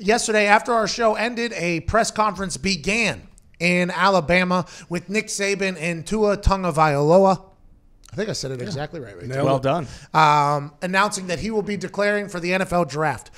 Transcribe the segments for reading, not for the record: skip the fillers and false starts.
Yesterday, after our show ended, a press conference began in Alabama with Nick Saban and Tua Tagovailoa. I think I said it exactly right. Well done. Announcing that he will be declaring for the NFL draft.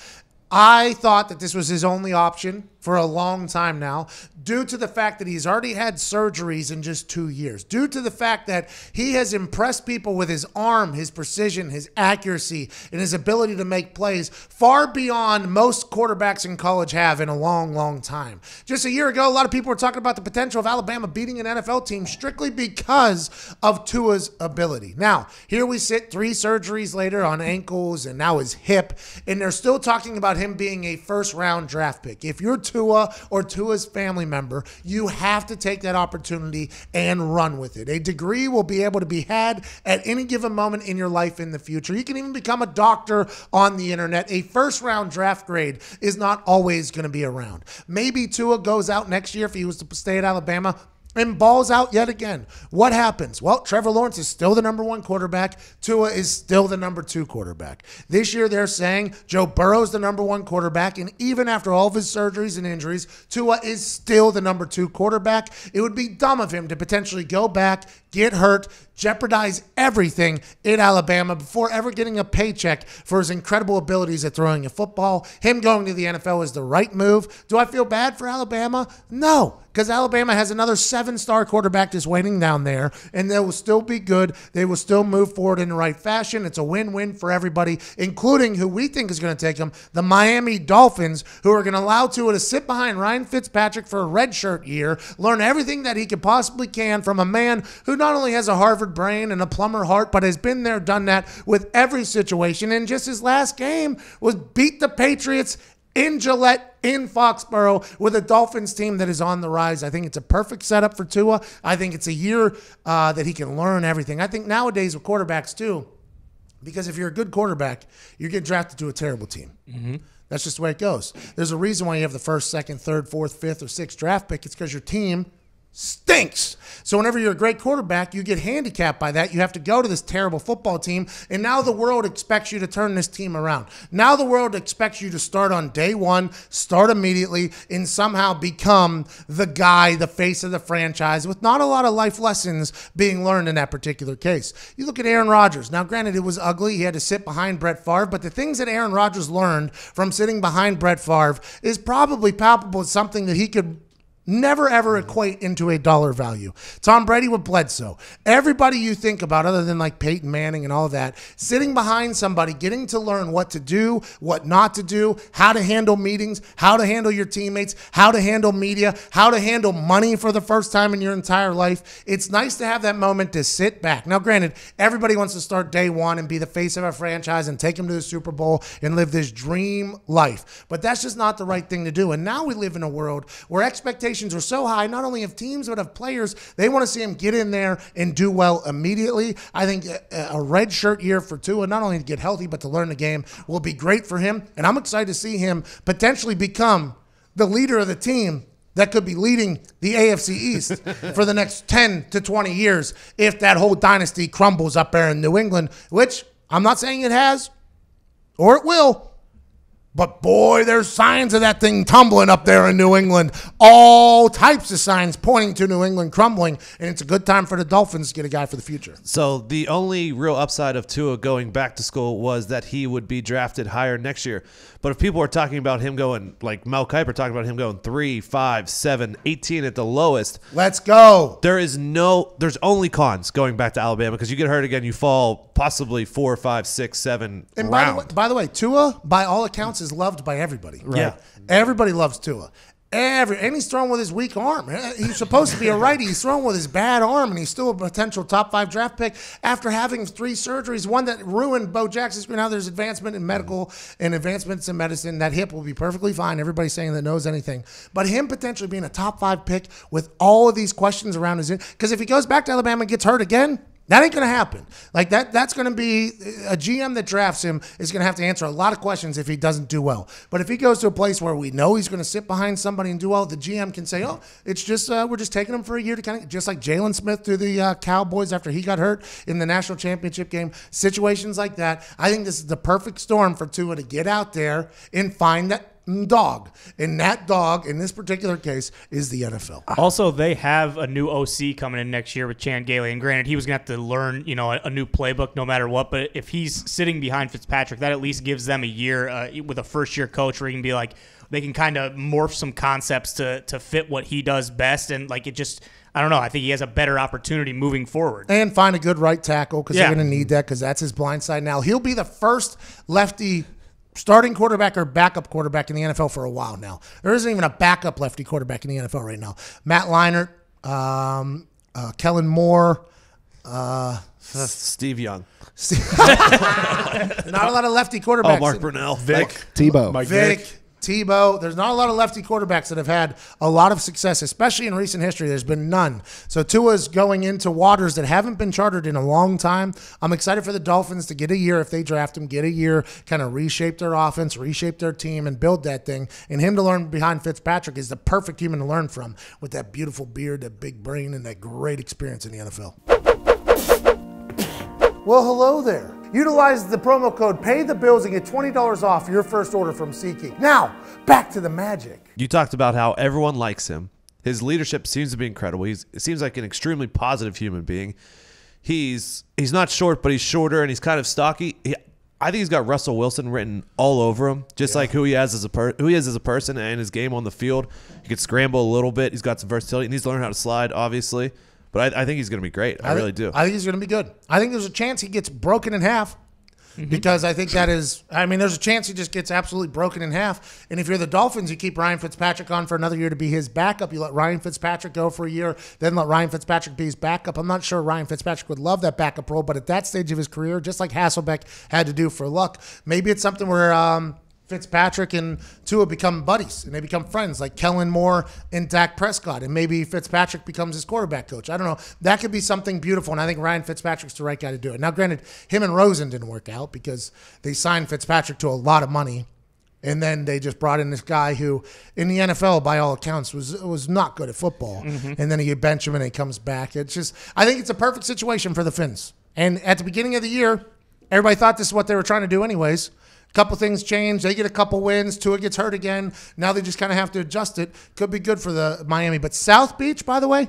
I thought that this was his only option for a long time now, due to the fact that he's already had surgeries in just 2 years, due to the fact that he has impressed people with his arm, his precision, his accuracy, and his ability to make plays far beyond most quarterbacks in college have in a long, long time. Just a year ago, a lot of people were talking about the potential of Alabama beating an NFL team strictly because of Tua's ability. Now, here we sit 3 surgeries later on ankles and now his hip, and they're still talking about him being a first-round draft pick. If you're Tua or Tua's family member, you have to take that opportunity and run with it. A degree will be able to be had at any given moment in your life in the future. You can even become a doctor on the internet. A first-round draft grade is not always going to be around. Maybe Tua goes out next year if he was to stay at Alabama and balls out yet again. What happens? Well, Trevor Lawrence is still the #1 quarterback. Tua is still the #2 quarterback. This year, they're saying Joe Burrow's the #1 quarterback, and even after all of his surgeries and injuries, Tua is still the #2 quarterback. It would be dumb of him to potentially go back, get hurt, jeopardize everything in Alabama before ever getting a paycheck for his incredible abilities at throwing a football. Him going to the NFL is the right move. Do I feel bad for Alabama? No, because Alabama has another 7-star quarterback just waiting down there, and they will still be good. They will still move forward in the right fashion. It's a win-win for everybody, including who we think is going to take them, the Miami Dolphins, who are going to allow Tua to sit behind Ryan Fitzpatrick for a redshirt year, learn everything that he could possibly can from a man who not only has a Harvard brain and a plumber heart, but has been there, done that with every situation. And just his last game was beat the Patriots in Gillette, in Foxborough, with a Dolphins team that is on the rise. I think it's a perfect setup for Tua. I think it's a year that he can learn everything. I think nowadays with quarterbacks too, because if you're a good quarterback, you get drafted to a terrible team. Mm-hmm. That's just the way it goes. There's a reason why you have the 1st, 2nd, 3rd, 4th, 5th, or 6th draft pick. It's because your team stinks. So whenever you're a great quarterback, you get handicapped by that. You have to go to this terrible football team, and now the world expects you to turn this team around. Now the world expects you to start on day 1, start immediately, and somehow become the guy, the face of the franchise, with not a lot of life lessons being learned in that particular case. You look at Aaron Rodgers. Now, granted, it was ugly. He had to sit behind Brett Favre, but the things that Aaron Rodgers learned from sitting behind Brett Favre is probably palpable, something that he could never, ever equate into a dollar value. Tom Brady with Bledsoe. Everybody you think about, other than like Peyton Manning and all that, sitting behind somebody, getting to learn what to do, what not to do, how to handle meetings, how to handle your teammates, how to handle media, how to handle money for the first time in your entire life. It's nice to have that moment to sit back. Now, granted, everybody wants to start day 1 and be the face of a franchise and take them to the Super Bowl and live this dream life. But that's just not the right thing to do. And now we live in a world where expectations are so high, not only of teams, but of players. They want to see him get in there and do well immediately. I think a red shirt year for Tua, not only to get healthy, but to learn the game, will be great for him. And I'm excited to see him potentially become the leader of the team that could be leading the AFC East for the next 10 to 20 years if that whole dynasty crumbles up there in New England, which I'm not saying it has or it will. But boy, there's signs of that thing tumbling up there in New England. All types of signs pointing to New England crumbling, and it's a good time for the Dolphins to get a guy for the future. So the only real upside of Tua going back to school was that he would be drafted higher next year. But if people are talking about him going, like Mel Kiper talking about him going 3, 5, 7, 18 at the lowest. Let's go. There's only cons going back to Alabama, because you get hurt again, you fall possibly 4, 5, 6, 7 and round. By the way, Tua, by all accounts, is loved by everybody. Right. Yeah. Everybody loves Tua. And he's throwing with his weak arm. He's supposed to be a righty. He's throwing with his bad arm, and he's still a potential top 5 draft pick after having 3 surgeries, one that ruined Bo Jackson's. Now there's advancement in medical and advancements in medicine. That hip will be perfectly fine. Everybody's saying that knows anything. But him potentially being a top 5 pick with all of these questions around his, because if he goes back to Alabama and gets hurt again, that ain't going to happen. Like that's going to be a GM that drafts him is going to have to answer a lot of questions if he doesn't do well. But if he goes to a place where we know he's going to sit behind somebody and do well, the GM can say, "Oh, it's just we're just taking him for a year to kind of just like Jalen Smith to the Cowboys after he got hurt in the national championship game." Situations like that. I think this is the perfect storm for Tua to get out there and find that dog. And that dog, in this particular case, is the NFL. Also, they have a new OC coming in next year with Chan Gailey. And granted, he was going to have to learn, a new playbook no matter what. But if he's sitting behind Fitzpatrick, that at least gives them a year with a first-year coach where he can be like, they can kind of morph some concepts to fit what he does best. And, I don't know. I think he has a better opportunity moving forward. And find a good right tackle because they're going to need that because that's his blind side now. He'll be the first lefty starting quarterback or backup quarterback in the NFL for a while now. There isn't even a backup lefty quarterback in the NFL right now. Matt Leinart, Kellen Moore, Steve Young. Not a lot of lefty quarterbacks. Oh, Mark Brunell. Vic. Tebow. Vic. Tebow. There's not a lot of lefty quarterbacks that have had a lot of success, especially in recent history. There's been none. So Tua's going into waters that haven't been charted in a long time. I'm excited for the Dolphins to get a year if they draft him, get a year, kind of reshape their offense, reshape their team, and build that thing. And him to learn behind Fitzpatrick is the perfect human to learn from with that beautiful beard, that big brain, and that great experience in the NFL. Well, hello there. Utilize the promo code PAYTHEBILLS and get $20 off your first order from SeatGeek. Now, back to the magic. You talked about how everyone likes him. His leadership seems to be incredible. It seems like an extremely positive human being. He's not short, but he's shorter, and he's kind of stocky. I think he's got Russell Wilson written all over him, just like who he is as a person and his game on the field. He could scramble a little bit. He's got some versatility. He needs to learn how to slide, obviously. But I think he's going to be great. I really do. I think he's going to be good. I think there's a chance he gets broken in half because I think there's a chance he just gets absolutely broken in half. And if you're the Dolphins, you keep Ryan Fitzpatrick on for another year to be his backup. You let Ryan Fitzpatrick go for a year, then let Ryan Fitzpatrick be his backup. I'm not sure Ryan Fitzpatrick would love that backup role, but at that stage of his career, just like Hasselbeck had to do for Luck, maybe it's something where Fitzpatrick and Tua become buddies and they become friends like Kellen Moore and Dak Prescott, and maybe Fitzpatrick becomes his quarterback coach. I don't know. That could be something beautiful, and I think Ryan Fitzpatrick's the right guy to do it. Now, granted, him and Rosen didn't work out because they signed Fitzpatrick to a lot of money, and then they just brought in this guy who, in the NFL, by all accounts, was not good at football. And then you bench him and he comes back. It's just, I think it's a perfect situation for the Finns. And at the beginning of the year, everybody thought this is what they were trying to do anyways. Couple things change. They get a couple wins. Tua gets hurt again. Now they just kind of have to adjust it. Could be good for the Miami. But South Beach, by the way,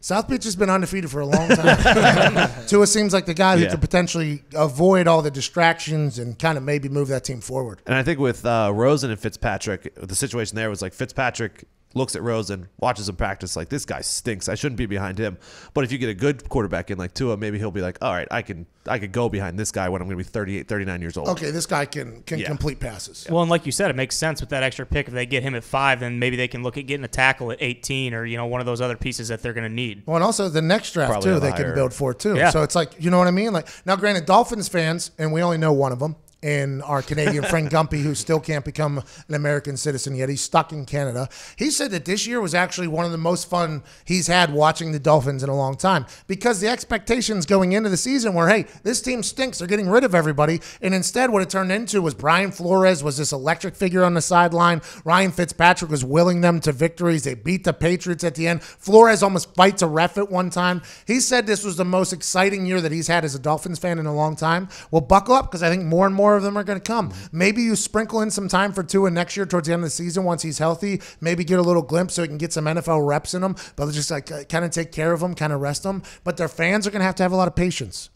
South Beach has been undefeated for a long time. Tua seems like the guy who could potentially avoid all the distractions and kind of maybe move that team forward. And I think with Rosen and Fitzpatrick, the situation there was like Fitzpatrick looks at Rosen, watches him practice, like, this guy stinks. I shouldn't be behind him. But if you get a good quarterback in like Tua, maybe he'll be like, all right, I could go behind this guy when I'm going to be 38, 39 years old. Okay, this guy can complete passes. Well, and like you said, it makes sense with that extra pick. If they get him at 5, then maybe they can look at getting a tackle at 18 or, one of those other pieces that they're going to need. Well, and also the next draft, Probably too, they can build for, too. Yeah. So it's like, you know what I mean? Like, now, granted, Dolphins fans, and we only know one of them, and our Canadian friend Gumpy, who still can't become an American citizen yet. He's stuck in Canada. He said that this year was actually one of the most fun he's had watching the Dolphins in a long time because the expectations going into the season were, hey, this team stinks. They're getting rid of everybody. And instead what it turned into was Brian Flores was this electric figure on the sideline. Ryan Fitzpatrick was willing them to victories. They beat the Patriots at the end. Flores almost fights a ref at one time. He said this was the most exciting year that he's had as a Dolphins fan in a long time. Well, buckle up because I think more and more of them are going to come. Maybe you sprinkle in some time for Tua next year towards the end of the season once he's healthy. Maybe get a little glimpse so he can get some NFL reps in him, but just like kind of take care of him, kind of rest him. But their fans are going to have a lot of patience.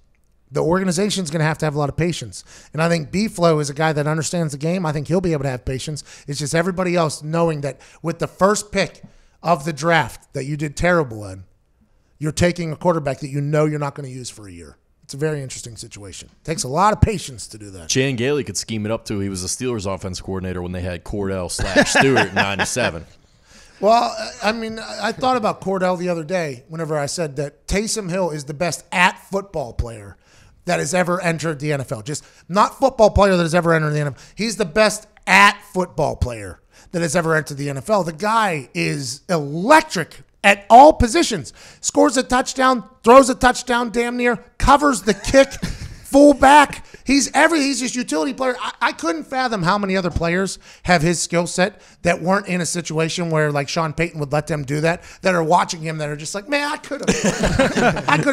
The organization's going to have a lot of patience. And I think B-Flow is a guy that understands the game. I think he'll be able to have patience. It's just everybody else knowing that with the first pick of the draft that you did terrible in, you're taking a quarterback that you know you're not going to use for a year. It's a very interesting situation. Takes a lot of patience to do that. Chan Gailey could scheme it up too. He was the Steelers offense coordinator when they had Cordell/Stewart in '97. Well, I mean, I thought about Cordell the other day whenever I said that Taysom Hill is the best at-football player that has ever entered the NFL. Just not football player that has ever entered the NFL. He's the best at-football player that has ever entered the NFL. The guy is electric at all positions. Scores a touchdown, throws a touchdown damn near, covers the kick, fullback. He's this utility player. I couldn't fathom how many other players have his skill set that weren't in a situation where like Sean Payton would let them do that are watching him that are just like, man, I could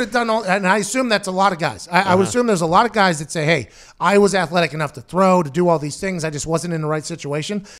have done all. And I assume that's a lot of guys. I would assume there's a lot of guys that say, hey, I was athletic enough to throw, to do all these things. I just wasn't in the right situation.